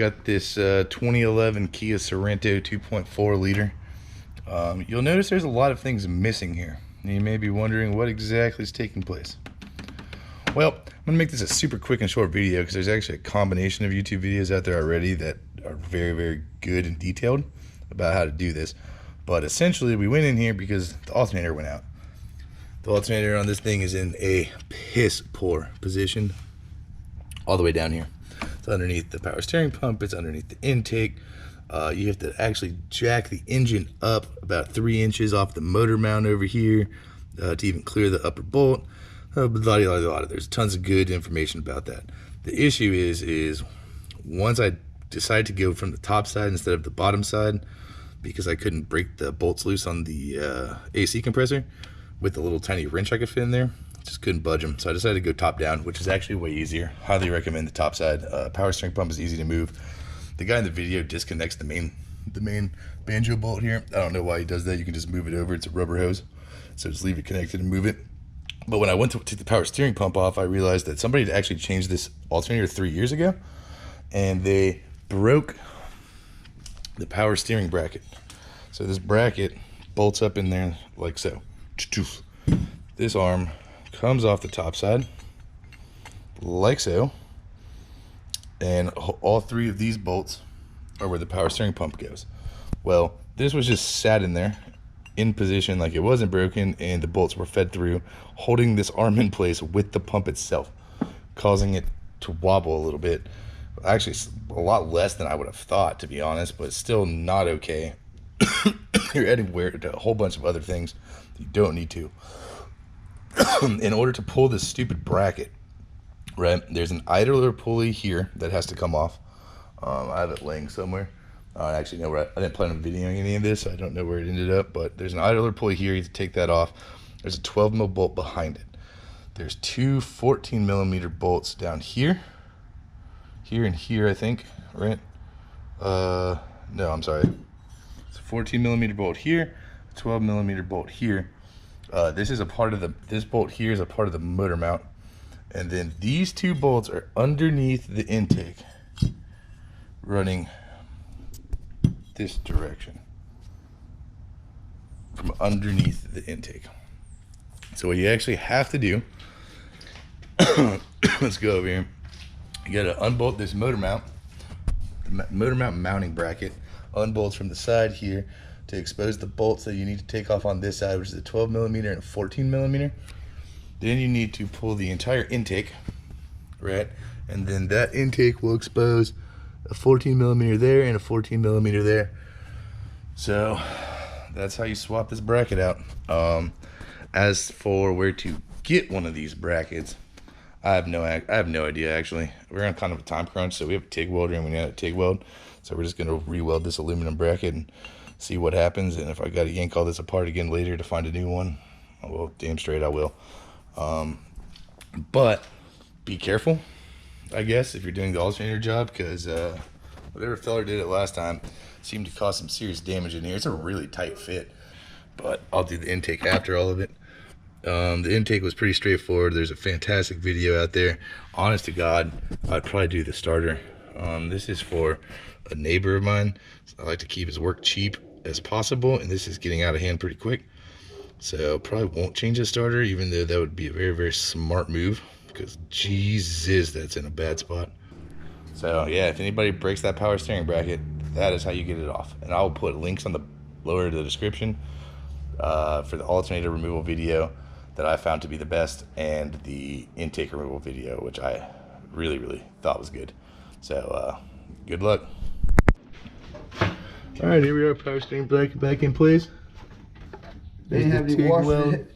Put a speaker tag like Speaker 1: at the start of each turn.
Speaker 1: got this 2011 Kia Sorento 2.4 liter. You'll notice there's a lot of things missing here. You may be wondering what exactly is taking place. Well, I'm going to make this a super quick and short video because there's actually a combination of YouTube videos out there already that are very, very good and detailed about how to do this. But essentially, we went in here because the alternator went out. The alternator on this thing is in a piss poor position all the way down here. It's underneath the power steering pump, it's underneath the intake. You have to actually jack the engine up about 3 inches off the motor mount over here to even clear the upper bolt. There's tons of good information about that. The issue is once I decided to go from the top side instead of the bottom side, because I couldn't break the bolts loose on the AC compressor with the little tiny wrench I could fit in there, just couldn't budge them. So I decided to go top down, which is actually way easier. Highly recommend the top side. Power steering pump is easy to move. The guy in the video disconnects the main banjo bolt here. I don't know why he does that. You can just move it over. It's a rubber hose, so just leave it connected and move it. But when I went to take the power steering pump off, I realized that somebody had actually changed this alternator 3 years ago, and they broke the power steering bracket. So this bracket bolts up in there like so. This arm comes off the top side like so, and all 3 of these bolts are where the power steering pump goes. Well, this was just sat in there in position like it wasn't broken, and the bolts were fed through, holding this arm in place with the pump itself, causing it to wobble a little bit. Actually, a lot less than I would have thought, to be honest, but still not okay. You're adding wear to a whole bunch of other things you don't need to. In order to pull this stupid bracket, right, there's an idler pulley here that has to come off. I have it laying somewhere. I actually know where I didn't plan on videoing any of this, so I don't know where it ended up, but there's an idler pulley here. You have to take that off. There's a 12 mil bolt behind it. There's 2 14 millimeter bolts down here and here, I think, right? No, I'm sorry. It's a 14 millimeter bolt here, a 12 millimeter bolt here. This is a part of this bolt here is a part of the motor mount. And then these 2 bolts are underneath the intake, running this direction from underneath the intake. So what you actually have to do, let's go over here. You gotta unbolt this motor mount, the motor mount mounting bracket, unbolts from the side here to expose the bolts that you need to take off on this side, which is a 12 millimeter and a 14 millimeter. Then you need to pull the entire intake, right? And then that intake will expose a 14 millimeter there and a 14 millimeter there. So that's how you swap this bracket out. As for where to get one of these brackets, I have no idea actually. We're on kind of a time crunch, so we have a TIG welder and we need a TIG weld. So we're just gonna re-weld this aluminum bracket and see what happens. And if I gotta yank all this apart again later to find a new one, well, damn straight I will. But be careful, I guess, if you're doing the alternator job, because whatever feller did it last time seemed to cause some serious damage in here. It's a really tight fit, but I'll do the intake after all of it. The intake was pretty straightforward. There's a fantastic video out there. Honest to God, I'd probably do the starter. This is for a neighbor of mine. I like to keep his work cheap as possible, and this is getting out of hand pretty quick. So probably won't change the starter, even though that would be a very, very smart move, because Jesus, that's in a bad spot. So yeah, if anybody breaks that power steering bracket, that is how you get it off. And I'll put links on the lower of the description for the alternator removal video that I found to be the best, and the intake removal video, which I really, really thought was good. So good luck. All right, here we are, power steering bracket back in place.
Speaker 2: They have the washer.